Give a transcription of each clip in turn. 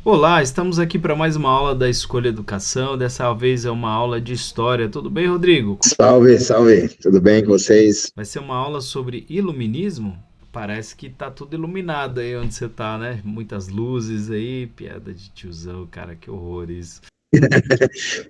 Olá, estamos aqui para mais uma aula da Escolha Educação. Dessa vez é uma aula de história. Tudo bem, Rodrigo? Salve, salve, tudo bem com vocês? Vai ser uma aula sobre iluminismo. Parece que tá tudo iluminado aí onde você tá, né? Muitas luzes aí, piada de tiozão, cara, que horror isso.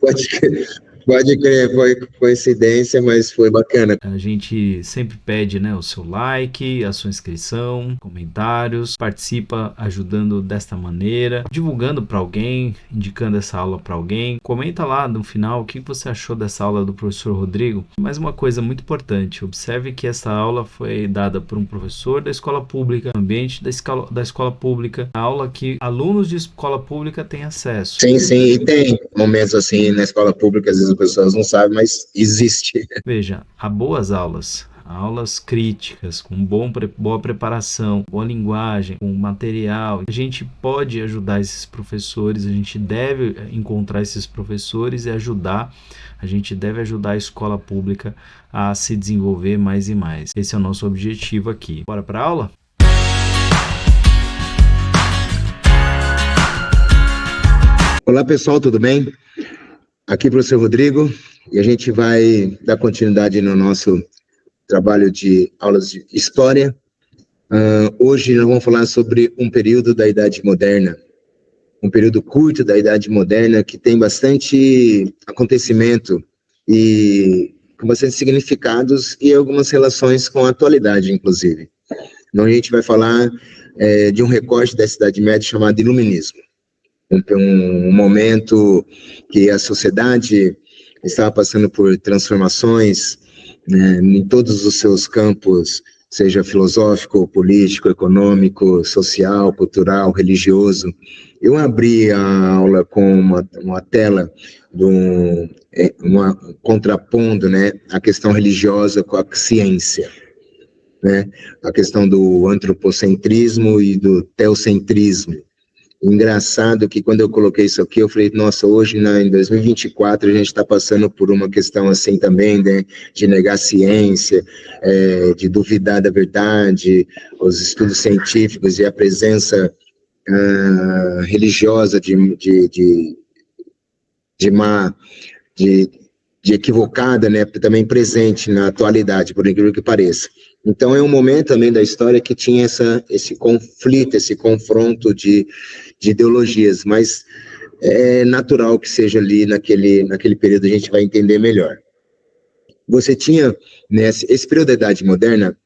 Pode crer, pode crer, foi coincidência, mas foi bacana. A gente sempre pede, né, o seu like, a sua inscrição, comentários, participa ajudando desta maneira, divulgando para alguém, indicando essa aula para alguém. Comenta lá no final o que você achou dessa aula do professor Rodrigo. Mais uma coisa muito importante, observe que essa aula foi dada por um professor da escola pública, no ambiente da escola pública, a aula que alunos de escola pública têm acesso. Sim, sim, e tem momentos assim na escola pública, às vezes as pessoas não sabem, mas existe. Veja, há boas aulas, aulas críticas, com boa preparação, boa linguagem, com material. A gente pode ajudar esses professores, a gente deve encontrar esses professores e ajudar, a gente deve ajudar a escola pública a se desenvolver mais e mais. Esse é o nosso objetivo aqui. Bora para a aula? Olá pessoal, tudo bem? Aqui é o professor Rodrigo, e a gente vai dar continuidade no nosso trabalho de aulas de história. Hoje nós vamos falar sobre um período da Idade Moderna, um período curto da Idade Moderna que tem bastante acontecimento e com bastante significados e algumas relações com a atualidade, inclusive. Então a gente vai falar de um recorte da Idade Média chamado Iluminismo. Um momento que a sociedade estava passando por transformações, né, em todos os seus campos, seja filosófico, político, econômico, social, cultural, religioso. Eu abri a aula com uma tela contrapondo, né, a questão religiosa com a ciência, né, a questão do antropocentrismo e do teocentrismo. Engraçado que quando eu coloquei isso aqui, eu falei, nossa, hoje, em 2024, a gente está passando por uma questão assim também, né, de negar a ciência, de duvidar da verdade, os estudos científicos e a presença religiosa de má, de, de equivocada, né, também presente na atualidade, por incrível que pareça. Então, é um momento também da história que tinha esse conflito, esse confronto de ideologias, mas é natural que seja ali naquele período, a gente vai entender melhor. Você tinha, né, esse período da Idade Moderna,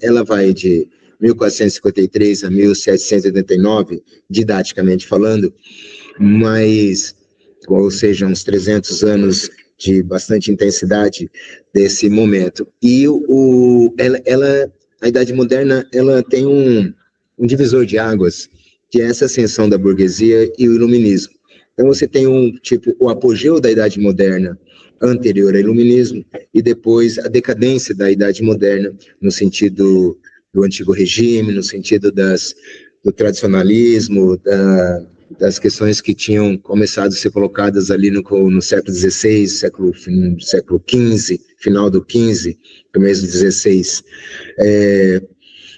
ela vai de 1453 a 1789, didaticamente falando, mas, ou seja, uns 300 anos de bastante intensidade desse momento. E a Idade Moderna, ela tem um divisor de águas, que é essa ascensão da burguesia e o iluminismo. Então você tem o apogeu da Idade Moderna anterior ao iluminismo e depois a decadência da Idade Moderna no sentido do antigo regime, no sentido do tradicionalismo, das questões que tinham começado a ser colocadas ali no século XVI, século XV, final do XV, começo do XVI.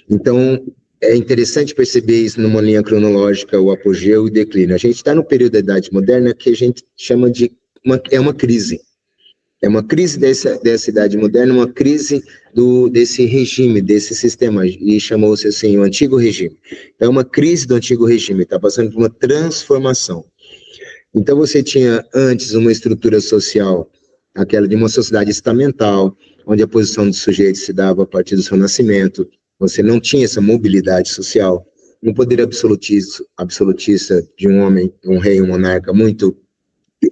Então, é interessante perceber isso numa linha cronológica, o apogeu e o declínio. A gente está no período da Idade Moderna que a gente chama de uma crise. É uma crise dessa Idade Moderna, uma crise desse regime, desse sistema, e chamou-se assim, o Antigo Regime. Então, é uma crise do Antigo Regime, está passando por uma transformação. Então, você tinha antes uma estrutura social, aquela de uma sociedade estamental, onde a posição do sujeito se dava a partir do seu nascimento, você não tinha essa mobilidade social, um poder absolutista de um homem, um rei, um monarca muito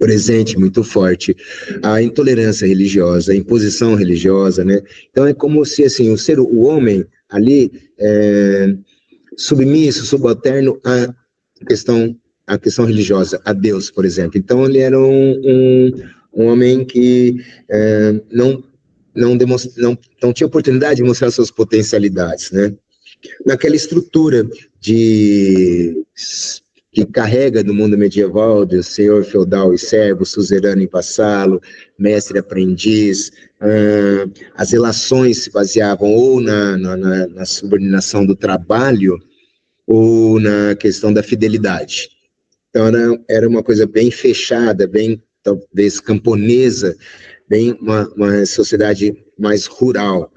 presente, muito forte, a intolerância religiosa, a imposição religiosa, né? Então é como se assim o homem ali submisso, subalterno à questão religiosa, a Deus, por exemplo. Então ele era um homem que não tinha oportunidade de mostrar suas potencialidades, né? Naquela estrutura que carrega do mundo medieval, de senhor feudal e servo, suzerano e vassalo, mestre e aprendiz, as relações se baseavam ou na subordinação do trabalho ou na questão da fidelidade. Então era uma coisa bem fechada, bem talvez camponesa, bem uma sociedade mais rural.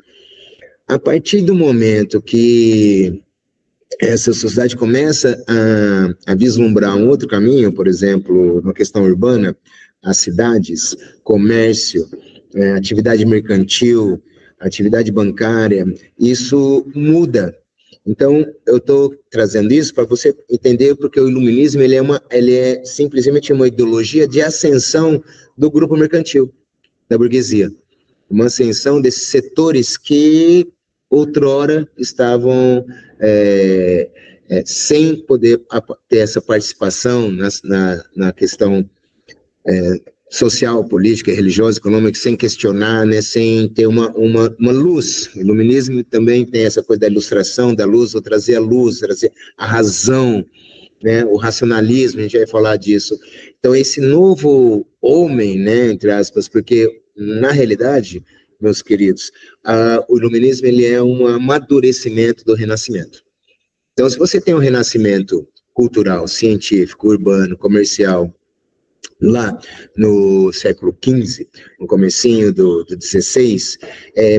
A partir do momento que essa sociedade começa a vislumbrar um outro caminho, por exemplo, na questão urbana, as cidades, comércio, atividade mercantil, atividade bancária, isso muda. Então, eu estou trazendo isso para você entender, porque o iluminismo ele é simplesmente uma ideologia de ascensão do grupo mercantil, da burguesia. Uma ascensão desses setores que outrora estavam sem poder ter essa participação na questão social, política, religiosa, econômica, sem questionar, né, sem ter uma luz. O iluminismo também tem essa coisa da ilustração, da luz, ou trazer a luz, trazer a razão, né, o racionalismo, a gente vai falar disso. Então, esse novo homem, né, entre aspas, porque, na realidade, meus queridos, o iluminismo ele é um amadurecimento do renascimento. Então, se você tem um renascimento cultural, científico, urbano, comercial, lá no século XV, no comecinho do XVI,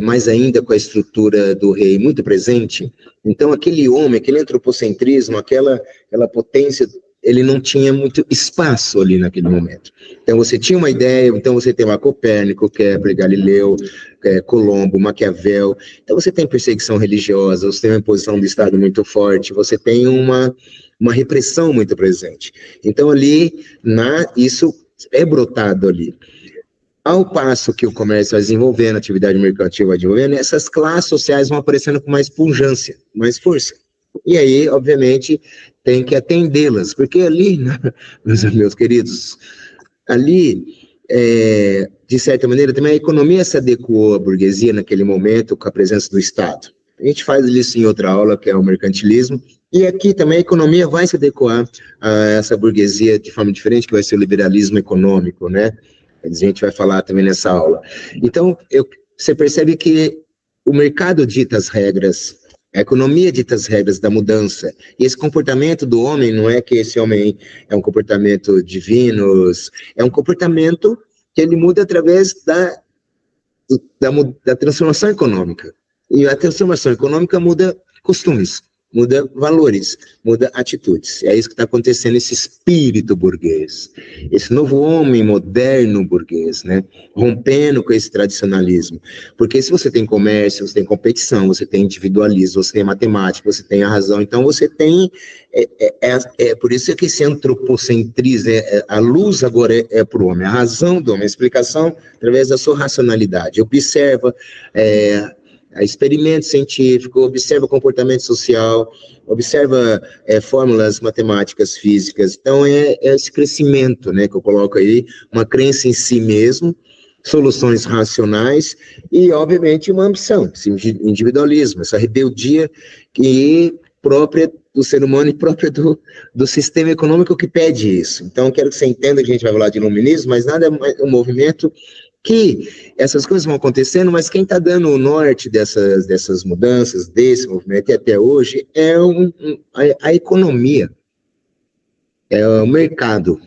mas ainda com a estrutura do rei muito presente, então aquele homem, aquele antropocentrismo, aquela potência, ele não tinha muito espaço ali naquele momento. Então você tinha uma ideia, então você tem lá Copérnico, Kepler, Galileu, Colombo, Maquiavel, então você tem perseguição religiosa, você tem uma imposição do Estado muito forte, você tem uma repressão muito presente. Então ali, isso é brotado ali. Ao passo que o comércio vai desenvolvendo, a atividade mercantil vai desenvolvendo, essas classes sociais vão aparecendo com mais pujança, mais força. E aí, obviamente, tem que atendê-las, porque ali, meus queridos, ali, de certa maneira, também a economia se adequou à burguesia naquele momento com a presença do Estado. A gente faz isso em outra aula, que é o mercantilismo, e aqui também a economia vai se adequar a essa burguesia de forma diferente, que vai ser o liberalismo econômico, né? A gente vai falar também nessa aula. Então, você percebe que o mercado dita as regras, a economia dita as regras da mudança, e esse comportamento do homem não é que esse homem é um comportamento divino, é um comportamento que ele muda através da transformação econômica. E a transformação econômica muda costumes, muda valores, muda atitudes. É isso que está acontecendo, esse espírito burguês, esse novo homem moderno burguês, né? Rompendo com esse tradicionalismo. Porque se você tem comércio, você tem competição, você tem individualismo, você tem matemática, você tem a razão, então você tem... por isso é que esse antropocentrismo, a luz agora é para o homem, a razão do homem, a explicação através da sua racionalidade. Observa... experimento científico, observa comportamento social, observa fórmulas matemáticas, físicas. Então, é esse crescimento, né, que eu coloco aí, uma crença em si mesmo, soluções racionais e, obviamente, uma ambição, esse individualismo, essa rebeldia que própria do ser humano e própria do sistema econômico que pede isso. Então, quero que você entenda que a gente vai falar de iluminismo, mas nada é um movimento que essas coisas vão acontecendo, mas quem está dando o norte dessas mudanças, desse movimento e até hoje, é a economia, é o mercado,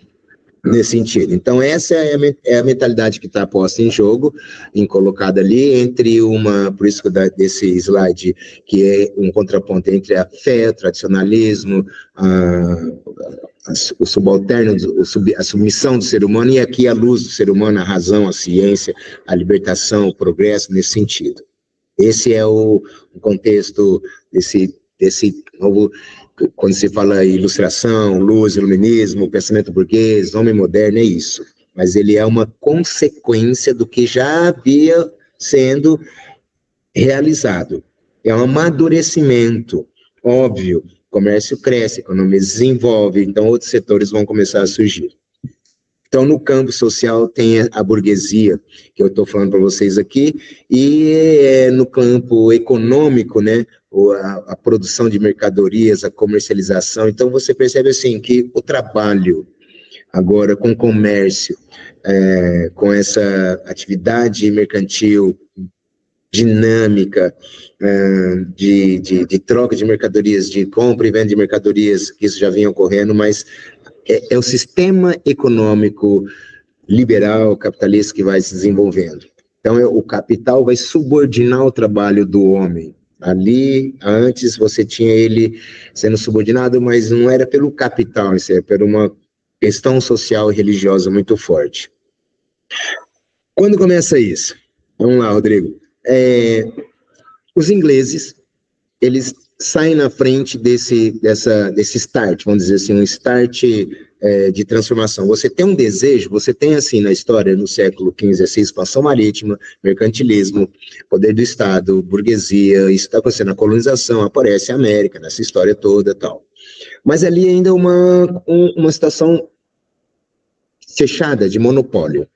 nesse sentido. Então, essa é a mentalidade que está posta em jogo, colocada ali, entre por isso que desse slide, que é um contraponto entre a fé, o tradicionalismo, o subalterno, a submissão do ser humano, e aqui a luz do ser humano, a razão, a ciência, a libertação, o progresso, nesse sentido. Esse é o contexto desse novo, quando se fala ilustração, luz, iluminismo, pensamento burguês, homem moderno, é isso. Mas ele é uma consequência do que já havia sendo realizado. É um amadurecimento, óbvio. O comércio cresce, a economia se desenvolve, então outros setores vão começar a surgir. Então, no campo social tem a burguesia, que eu estou falando para vocês aqui, e no campo econômico, né, a produção de mercadorias, a comercialização. Então, você percebe assim que o trabalho, agora com o comércio, com essa atividade mercantil dinâmica, de troca de mercadorias, de compra e venda de mercadorias, que isso já vinha ocorrendo, mas é o sistema econômico liberal, capitalista que vai se desenvolvendo. Então, o capital vai subordinar o trabalho do homem. Ali, antes, você tinha ele sendo subordinado, mas não era pelo capital, isso era por uma questão social e religiosa muito forte. Quando começa isso? Vamos lá, Rodrigo. Os ingleses, eles saem na frente desse start, vamos dizer assim, um start de transformação. Você tem um desejo, você tem assim na história, no século XV, essa expansão marítima, mercantilismo, poder do Estado, burguesia, isso está acontecendo na colonização, aparece a América, nessa história toda tal. Mas ali ainda é uma situação fechada, de monopólio.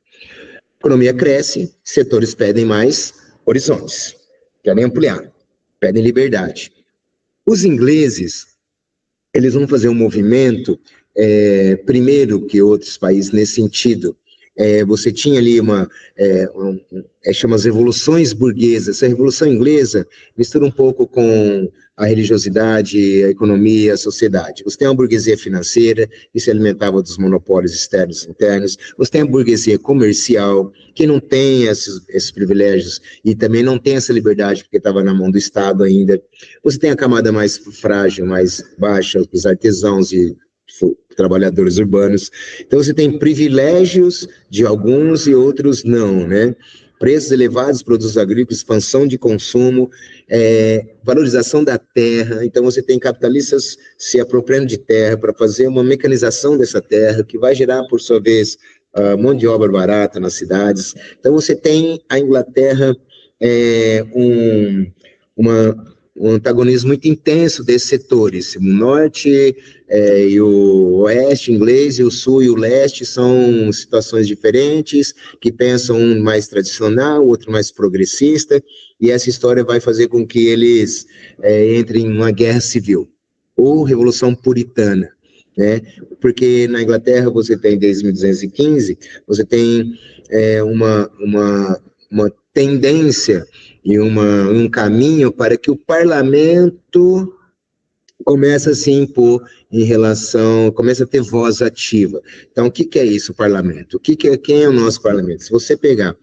A economia cresce, setores pedem mais horizontes, querem ampliar, pedem liberdade. Os ingleses, eles vão fazer um movimento, primeiro que outros países nesse sentido. Você tinha ali chama as revoluções burguesas. Essa revolução inglesa mistura um pouco com a religiosidade, a economia, a sociedade. Você tem uma burguesia financeira, que se alimentava dos monopólios externos e internos. Você tem a burguesia comercial, que não tem esses privilégios e também não tem essa liberdade, porque estava na mão do Estado ainda. Você tem a camada mais frágil, mais baixa, os artesãos e trabalhadores urbanos. Então, você tem privilégios de alguns e outros não, né? Preços elevados, produtos agrícolas, expansão de consumo, valorização da terra. Então, você tem capitalistas se apropriando de terra para fazer uma mecanização dessa terra, que vai gerar, por sua vez, mão de obra barata nas cidades. Então, você tem a Inglaterra um antagonismo muito intenso desses setores. O norte e o oeste inglês, e o sul e o leste são situações diferentes, que pensam um mais tradicional, o outro mais progressista, e essa história vai fazer com que eles entrem em uma guerra civil, ou revolução puritana, né? Porque na Inglaterra você tem, desde 1215, você tem uma tendência e um caminho para que o parlamento comece a se impor começa a ter voz ativa. Então, o que é isso, o parlamento? Quem é o nosso parlamento? Se você pegar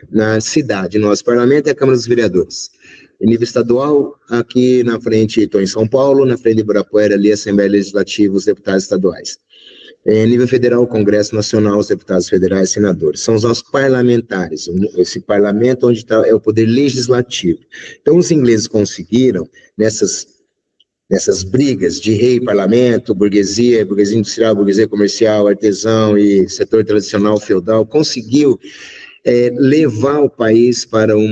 na cidade, nosso parlamento é a Câmara dos Vereadores. Em nível estadual, aqui na frente, estou em São Paulo, na frente de Ibirapuera, ali, Assembleia Legislativa, os deputados estaduais. Em nível federal, o Congresso Nacional, os deputados federais, senadores. São os nossos parlamentares, esse parlamento onde é o poder legislativo. Então, os ingleses conseguiram, nessas brigas de rei e parlamento, burguesia industrial, burguesia comercial, artesão e setor tradicional feudal, conseguiu levar o país para um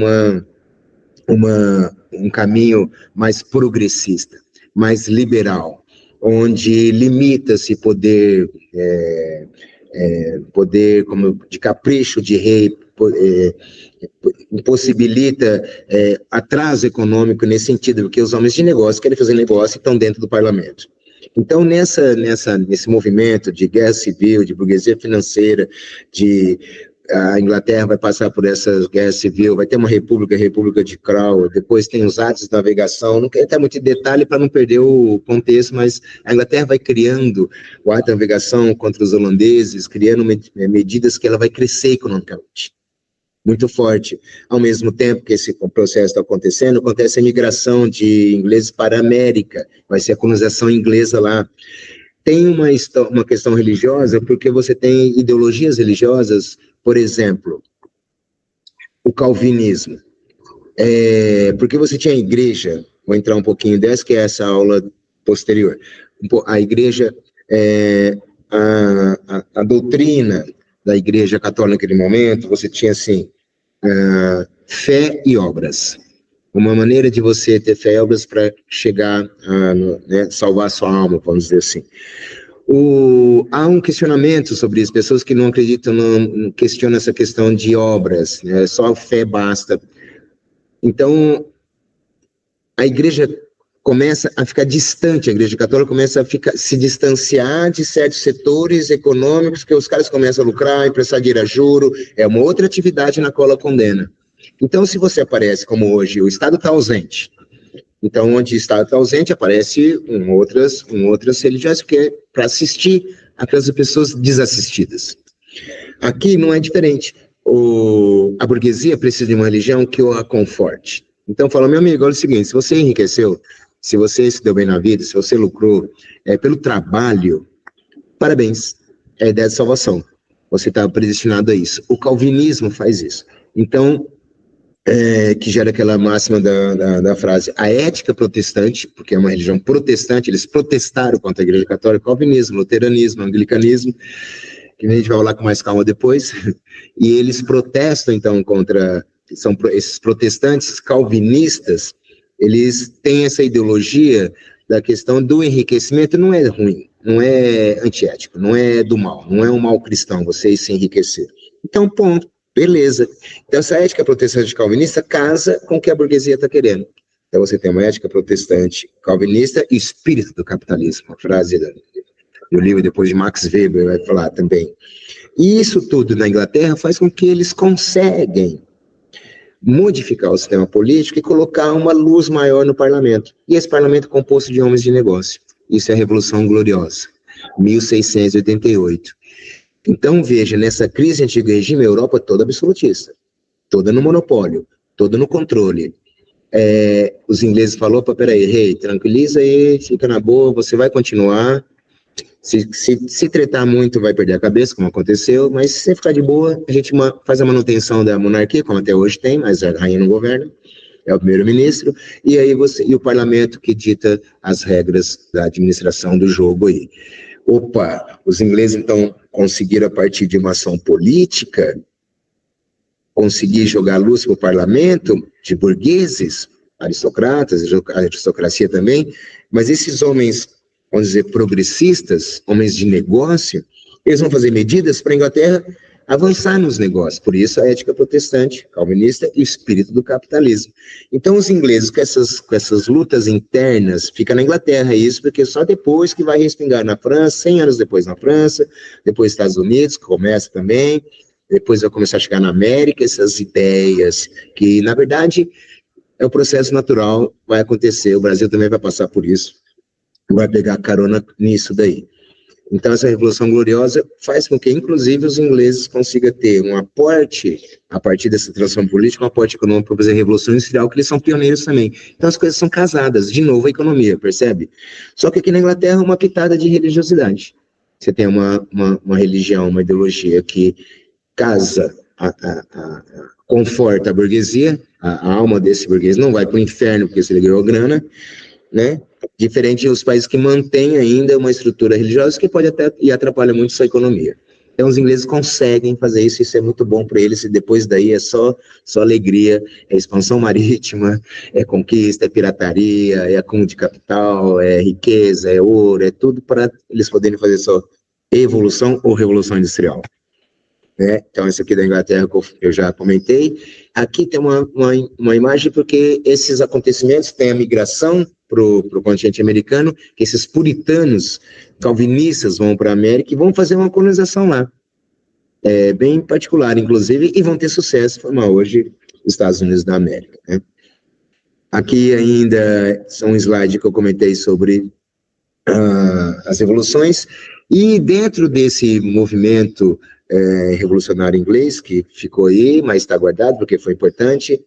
caminho mais progressista, mais liberal, onde limita-se poder como de capricho de rei, impossibilita atraso econômico nesse sentido, porque os homens de negócio querem fazer negócio e estão dentro do parlamento. Então, nesse movimento de guerra civil, de burguesia financeira, a Inglaterra vai passar por essa guerra civil, vai ter uma república, a República de Cromwell, depois tem os atos de navegação, não quero entrar muito em detalhe para não perder o contexto, mas a Inglaterra vai criando o ato de navegação contra os holandeses, criando medidas que ela vai crescer economicamente, muito forte. Ao mesmo tempo que esse processo está acontecendo, acontece a migração de ingleses para a América, vai ser a colonização inglesa lá. Tem uma questão religiosa, porque você tem ideologias religiosas, por exemplo, o calvinismo. Porque você tinha a igreja, vou entrar um pouquinho dessa, que é essa aula posterior. A igreja, a doutrina da igreja católica naquele momento, você tinha assim, fé e obras. Uma maneira de você ter fé e obras para chegar a salvar a sua alma, vamos dizer assim. Há um questionamento sobre isso, pessoas que não acreditam, não questionam essa questão de obras, né? Só a fé basta. Então, a igreja começa a ficar distante, a igreja católica começa a se distanciar de certos setores econômicos, que os caras começam a lucrar, emprestar dinheiro a juro, é uma outra atividade na qual ela condena. Então, se você aparece como hoje, o Estado está ausente, Então, onde o Estado está ausente, aparece outras religiões, que é para assistir aquelas pessoas desassistidas. Aqui não é diferente. A burguesia precisa de uma religião que o a conforte. Então, fala, meu amigo, olha o seguinte, se você enriqueceu, se você se deu bem na vida, se você lucrou pelo trabalho, parabéns, é a ideia de salvação. Você está predestinado a isso. O calvinismo faz isso. Então, que gera aquela máxima da frase, a ética protestante, porque é uma religião protestante, eles protestaram contra a Igreja Católica, calvinismo, luteranismo, anglicanismo, que a gente vai falar com mais calma depois, e eles protestam, então, contra, esses protestantes calvinistas, eles têm essa ideologia da questão do enriquecimento, não é ruim, não é antiético, não é do mal, não é um mal cristão, você se enriquecer. Então, ponto. Beleza. Então, essa ética protestante calvinista casa com o que a burguesia está querendo. Então, você tem uma ética protestante calvinista e espírito do capitalismo, uma frase do livro depois de Max Weber vai falar também. E isso tudo na Inglaterra faz com que eles conseguem modificar o sistema político e colocar uma luz maior no parlamento. E esse parlamento é composto de homens de negócio. Isso é a Revolução Gloriosa, 1688. Então, veja, nessa crise de antigo regime, a Europa toda absolutista, toda no monopólio, toda no controle. Os ingleses falaram, peraí, rei, tranquiliza aí, fica na boa, você vai continuar, se tretar muito vai perder a cabeça, como aconteceu, mas se você ficar de boa, a gente faz a manutenção da monarquia, como até hoje tem, mas a rainha não governa, é o primeiro-ministro, e aí e o parlamento que dita as regras da administração do jogo aí. Opa, os ingleses, então, conseguiram, a partir de uma ação política, conseguir jogar luz para o parlamento de burgueses, aristocratas, aristocracia também, mas esses homens, vamos dizer, progressistas, homens de negócio, eles vão fazer medidas para a Inglaterra avançar nos negócios. Por isso, a ética protestante, calvinista e o espírito do capitalismo. Então, os ingleses, com essas lutas internas, ficam na Inglaterra, isso porque só depois que vai respingar na França, 100 anos depois na França, depois Estados Unidos, que começa também, depois vai começar a chegar na América, essas ideias, que, na verdade, é o processo natural, vai acontecer, o Brasil também vai passar por isso, vai pegar carona nisso daí. Então, essa Revolução Gloriosa faz com que, inclusive, os ingleses consigam ter um aporte, a partir dessa transição política, um aporte econômico para fazer a Revolução Industrial, que eles são pioneiros também. Então, as coisas são casadas, de novo, a economia, percebe? Só que aqui na Inglaterra, uma pitada de religiosidade. Você tem uma religião, uma ideologia que casa, conforta a burguesia, a alma desse burguês não vai para o inferno porque se ele ganhou grana, né? Diferente dos países que mantêm ainda uma estrutura religiosa que pode até e atrapalha muito sua economia. Então, os ingleses conseguem fazer isso, isso é muito bom para eles, e depois daí é só alegria, é expansão marítima, é conquista, é pirataria, é acúmulo de capital, é riqueza, é ouro, é tudo para eles poderem fazer só evolução ou revolução industrial. Então, esse aqui da Inglaterra eu já comentei. Aqui tem uma imagem porque esses acontecimentos têm a migração para o continente americano, que esses puritanos calvinistas vão para a América e vão fazer uma colonização lá. Bem particular, inclusive, e vão ter sucesso, formar hoje os Estados Unidos da América. Né? Aqui ainda são um slide que eu comentei sobre as revoluções, e dentro desse movimento revolucionário inglês, que ficou aí, mas está guardado porque foi importante,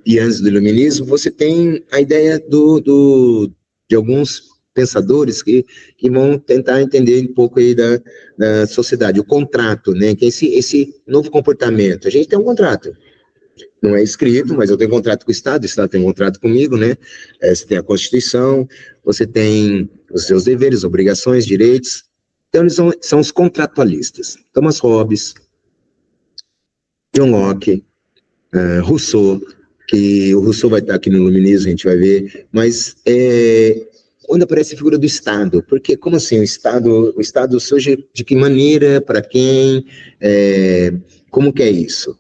e antes do iluminismo, você tem a ideia de alguns pensadores que vão tentar entender um pouco aí da sociedade, o contrato, né, que é esse novo comportamento. A gente tem um contrato, não é escrito, mas eu tenho um contrato com o Estado tem um contrato comigo, né, você tem a Constituição, você tem os seus deveres, obrigações, direitos. Então, eles são os contratualistas. Thomas Hobbes, John Locke, Rousseau, que o Rousseau vai estar aqui no Iluminismo, a gente vai ver, mas quando aparece a figura do Estado, porque como assim o Estado surge de que maneira, para quem, como que é isso?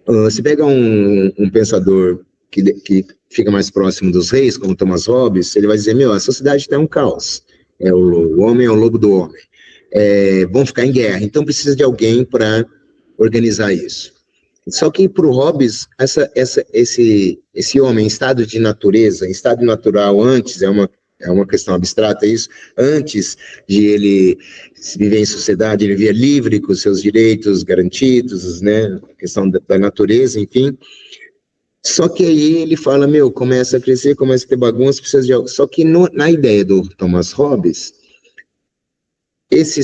Você pega um pensador que fica mais próximo dos reis, como Thomas Hobbes, ele vai dizer, a sociedade está um caos, o homem é o lobo do homem, vão ficar em guerra, então precisa de alguém para organizar isso. Só que para o Hobbes, esse homem em estado de natureza, em estado natural, antes, é uma questão abstrata isso, antes de ele viver em sociedade, ele via livre, com seus direitos garantidos, né, a questão da natureza, enfim. Só que aí ele fala, começa a crescer, começa a ter bagunça, precisa de algo. Só que na ideia do Thomas Hobbes, esse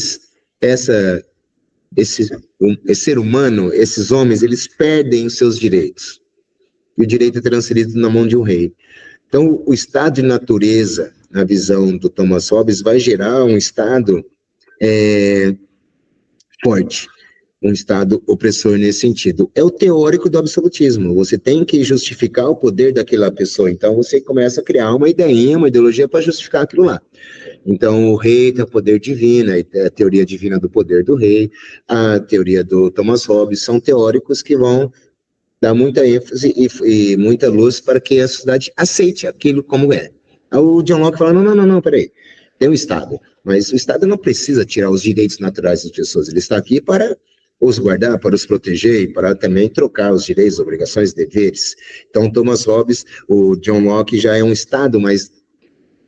ser humano, esses homens, eles perdem os seus direitos. E o direito é transferido na mão de um rei. Então, o estado de natureza, na visão do Thomas Hobbes, vai gerar um estado forte, um estado opressor nesse sentido. É o teórico do absolutismo. Você tem que justificar o poder daquela pessoa. Então, você começa a criar uma ideinha, uma ideologia para justificar aquilo lá. Então, o rei tem o poder divino, a teoria divina do poder do rei, a teoria do Thomas Hobbes, são teóricos que vão dar muita ênfase e muita luz para que a sociedade aceite aquilo como é. Aí o John Locke fala, não, peraí, tem um Estado, mas o Estado não precisa tirar os direitos naturais das pessoas, ele está aqui para os guardar, para os proteger e para também trocar os direitos, obrigações, deveres. Então, Thomas Hobbes, o John Locke já é um Estado mais,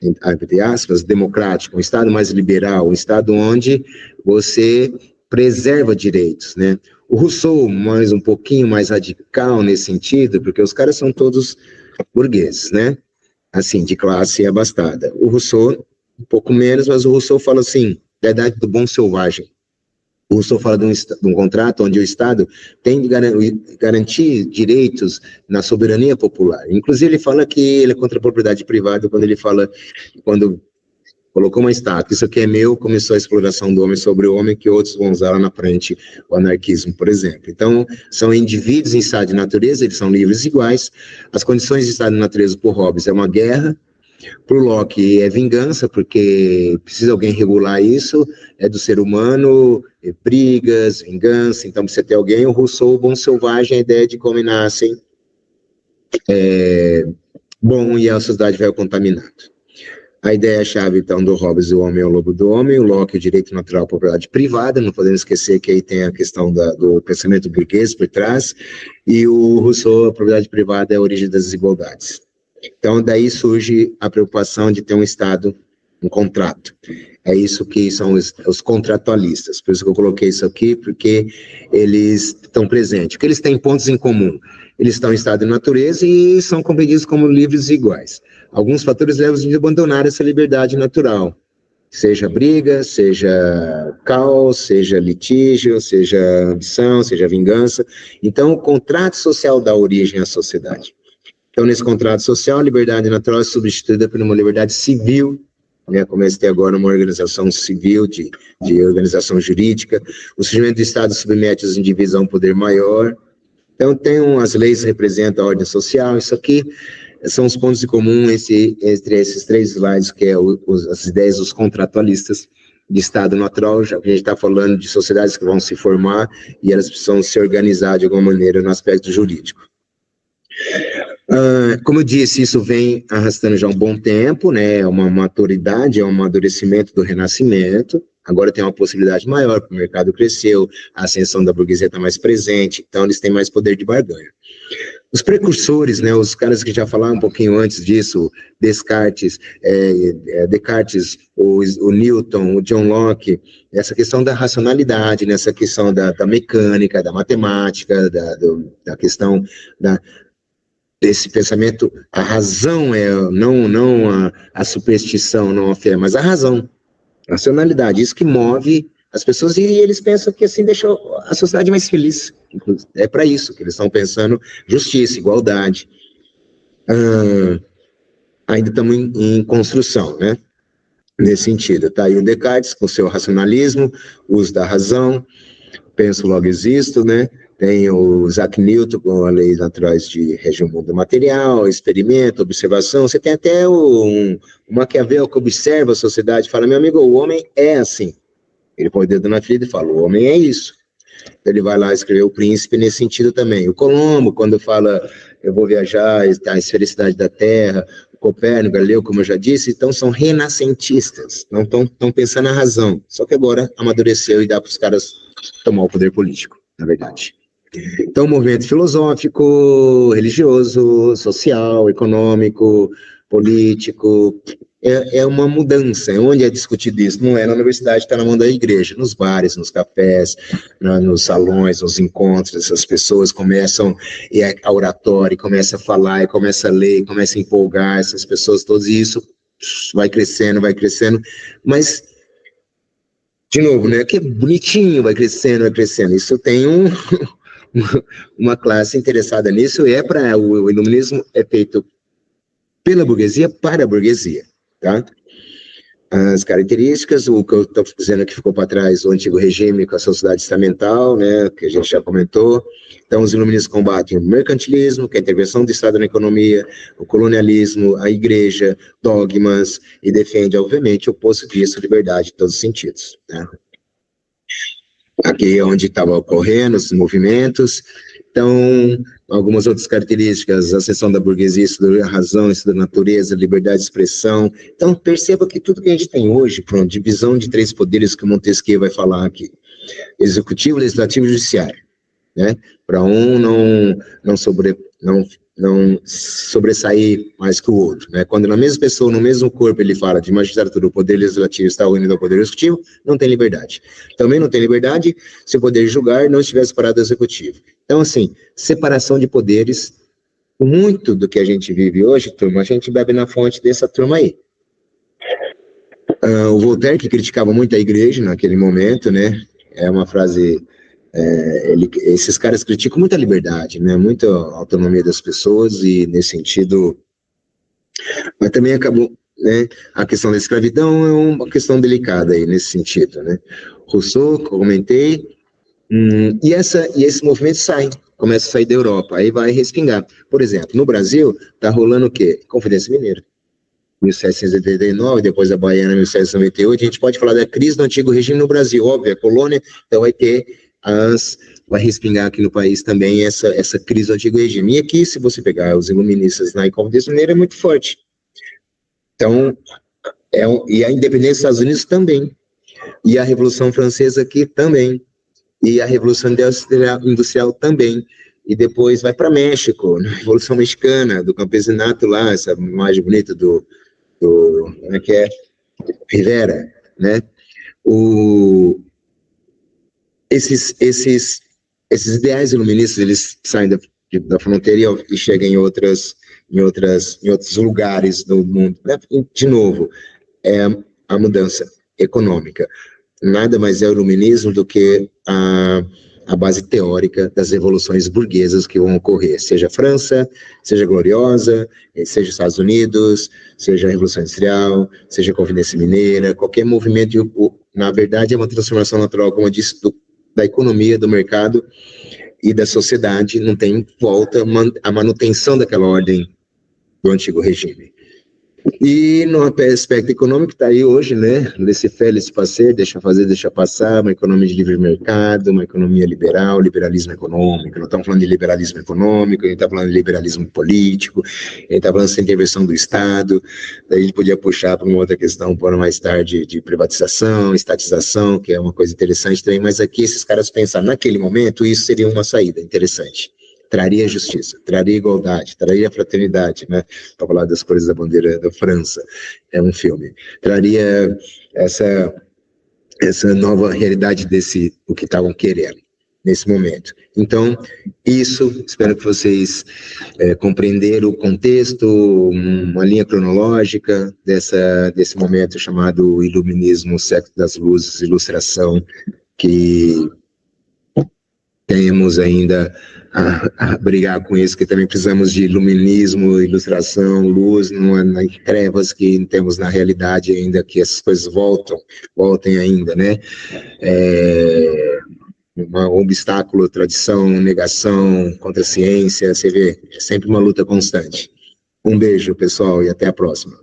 entre aspas, democrático, um Estado mais liberal, um Estado onde você preserva direitos, né? O Rousseau, um pouquinho mais radical nesse sentido, porque os caras são todos burgueses, né? Assim, de classe abastada. O Rousseau, um pouco menos, mas o Rousseau fala assim, da idade do bom selvagem. O Rousseau fala de um contrato onde o Estado tem de garantir direitos na soberania popular. Inclusive, ele fala que ele é contra a propriedade privada quando colocou uma estátua, isso aqui é meu, começou a exploração do homem sobre o homem, que outros vão usar lá na frente, o anarquismo, por exemplo. Então, são indivíduos em estado de natureza, eles são livres e iguais. As condições de estado de natureza por Hobbes é uma guerra, para o Locke é vingança, porque precisa alguém regular isso, é do ser humano, brigas, vingança, então precisa ter alguém. O Rousseau, o bom selvagem, a ideia de como nascem bom e a sociedade vai contaminando. A ideia-chave, então, do Hobbes, o homem é o lobo do homem, o Locke, o direito natural à propriedade privada, não podemos esquecer que aí tem a questão do pensamento burguês por trás, e o Rousseau, a propriedade privada é a origem das desigualdades. Então, daí surge a preocupação de ter um Estado, um contrato. É isso que são os contratualistas. Por isso que eu coloquei isso aqui, porque eles estão presentes. Porque eles têm pontos em comum. Eles estão em estado de natureza e são compreendidos como livres e iguais. Alguns fatores levam eles a abandonar essa liberdade natural. Seja briga, seja caos, seja litígio, seja ambição, seja vingança. Então, o contrato social dá origem à sociedade. Então, nesse contrato social, a liberdade natural é substituída por uma liberdade civil, né? Começa a ter agora uma organização civil, de organização jurídica. O surgimento do Estado submete os indivíduos a um poder maior. Então, as leis representam a ordem social. Isso aqui são os pontos em comum entre esses três slides, que é as ideias dos contratualistas de Estado natural, já que a gente está falando de sociedades que vão se formar e elas precisam se organizar de alguma maneira no aspecto jurídico. Como eu disse, isso vem arrastando já há um bom tempo, né? É uma maturidade, é um amadurecimento do Renascimento. Agora tem uma possibilidade maior, porque o mercado cresceu, a ascensão da burguesia está mais presente, então eles têm mais poder de barganha. Os precursores, né, os caras que já falaram um pouquinho antes disso, Descartes, o Newton, o John Locke, essa questão da racionalidade, nessa questão da mecânica, da matemática, da questão desse pensamento, a razão não a superstição, não a fé, mas a razão, a racionalidade, isso que move as pessoas, e eles pensam que assim deixa a sociedade mais feliz. É para isso que eles estão pensando: justiça, igualdade. Ainda estamos em construção, né? Nesse sentido, tá aí o Descartes com seu racionalismo, uso da razão, penso logo existo, né? Tem o Isaac Newton com as leis naturais de região mundo material, experimento, observação. Você tem até um Maquiavel que observa a sociedade e fala: meu amigo, o homem é assim. Ele põe o dedo na ferida e fala: o homem é isso. Ele vai lá escrever O Príncipe nesse sentido também. O Colombo, quando fala eu vou viajar, a esfericidade da Terra, o Copérnico, Galileu, como eu já disse, então são renascentistas, não estão pensando na razão. Só que agora amadureceu e dá para os caras tomar o poder político, na verdade. Então, movimento filosófico, religioso, social, econômico, político, é uma mudança. Onde é discutido isso? Não é na universidade, está na mão da igreja, nos bares, nos cafés, nos salões, nos encontros. Essas pessoas começam a oratória, começam a falar, e começam a ler, começam a empolgar, essas pessoas todas, e isso vai crescendo, mas, de novo, né, que é bonitinho, vai crescendo, isso tem uma classe interessada nisso, o iluminismo é feito pela burguesia para a burguesia, tá? As características, o que eu estou dizendo que ficou para trás, o antigo regime com a sociedade estamental, né, que a gente já comentou. Então, os iluministas combatem o mercantilismo, que é a intervenção do Estado na economia, o colonialismo, a igreja, dogmas, e defende, obviamente, o oposto disso, liberdade em todos os sentidos, né? Aqui é onde estava ocorrendo os movimentos. Então, algumas outras características, a seção da burguesia, estuda a razão, estuda a natureza, liberdade de expressão. Então, perceba que tudo que a gente tem hoje, pronto, divisão de 3 poderes que o Montesquieu vai falar aqui, executivo, legislativo e judiciário, né? Para um não sobressair mais que o outro, né? Quando na mesma pessoa, no mesmo corpo, ele fala de magistratura, o poder legislativo está unido ao poder executivo, não tem liberdade. Também não tem liberdade se o poder julgar não estiver separado do executivo. Então, assim, separação de poderes, muito do que a gente vive hoje, turma, a gente bebe na fonte dessa turma aí. O Voltaire, que criticava muito a igreja naquele momento, né? É uma frase... esses caras criticam muita liberdade, né, muita autonomia das pessoas, e nesse sentido, mas também acabou, né, a questão da escravidão é uma questão delicada aí nesse sentido, né. Rousseau, comentei, e esse movimento começa a sair da Europa, aí vai respingar. Por exemplo, no Brasil, tá rolando o quê? Conferência Mineira, 1789, depois a Baiana, 1798, a gente pode falar da crise do antigo regime no Brasil, óbvio, a colônia, então vai respingar aqui no país também essa crise do antigo regime. E aqui, se você pegar os iluministas na Conferência Mineira, é muito forte. Então, e a independência dos Estados Unidos também, e a Revolução Francesa aqui também, e a Revolução Industrial também, e depois vai para México, na Revolução Mexicana, do campesinato lá, essa imagem bonita do como é que é? Rivera, né? Esses ideais iluministas, eles saem da fronteira e chegam em outros lugares do mundo. De novo, é a mudança econômica. Nada mais é o iluminismo do que a base teórica das revoluções burguesas que vão ocorrer, seja a França, seja a Gloriosa, seja os Estados Unidos, seja a Revolução Industrial, seja a Conferência Mineira, qualquer movimento, na verdade, é uma transformação natural, como eu disse, da economia, do mercado e da sociedade, não tem volta a manutenção daquela ordem do antigo regime. E no aspecto econômico está aí hoje, né, laissez-faire, laissez-passer, deixa fazer, deixa passar, uma economia de livre mercado, uma economia liberal, liberalismo econômico. Não estamos falando de liberalismo econômico, a gente está falando de liberalismo político, a gente está falando de intervenção do Estado. Daí a gente podia puxar para uma outra questão, por mais tarde, de privatização, estatização, que é uma coisa interessante também, mas aqui esses caras pensaram, naquele momento, isso seria uma saída interessante. Traria justiça, traria igualdade, traria fraternidade, né? Para falar das cores da bandeira da França, é um filme. Traria essa nova realidade o que estavam querendo nesse momento. Então, espero que vocês compreenderam o contexto, uma linha cronológica desse momento chamado Iluminismo, Século das Luzes, Ilustração, que temos ainda a brigar com isso, que também precisamos de iluminismo, ilustração, luz, nas trevas que temos na realidade ainda, que essas coisas voltem ainda, né? Um obstáculo, tradição, negação, contra a ciência, você vê, é sempre uma luta constante. Um beijo, pessoal, e até a próxima.